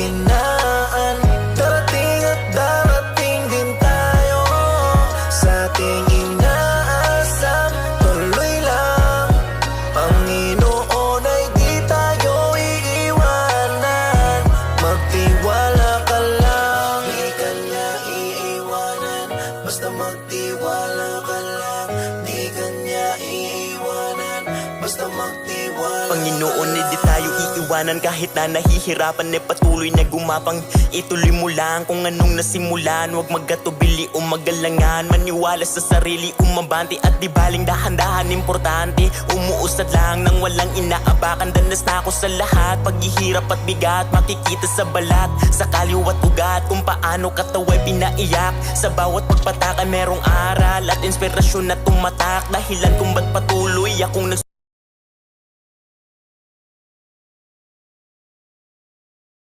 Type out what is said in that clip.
panghihinaan. Darating at darating din tayo sa ating inaasam. Tuloy lang, Panginoon ay di tayo iiwanan. Magtiwala ka lang, di ka niya iiwanan. Basta magtiwala ka lang, di ka niya iiwanan. Basta magtiwala. Panginoon, di tayo iiwanan kahit na nahihirapan, patuloy na gumapang. Ituloy mo lang kung anong nasimulan. Huwag magkatubili o magalangan. Maniwala sa sarili, umabante at di baling dahan-dahan. Importante, umuusad lang nang walang inaabakan. Danas na ako sa lahat, paghihirap at bigat makikita sa balat, sa kaliwat ugat, kung paano katawa'y pinaiyak. Sa bawat pagpataka merong aral at inspirasyon na tumatak. Dahilan kung ba't patuloy akong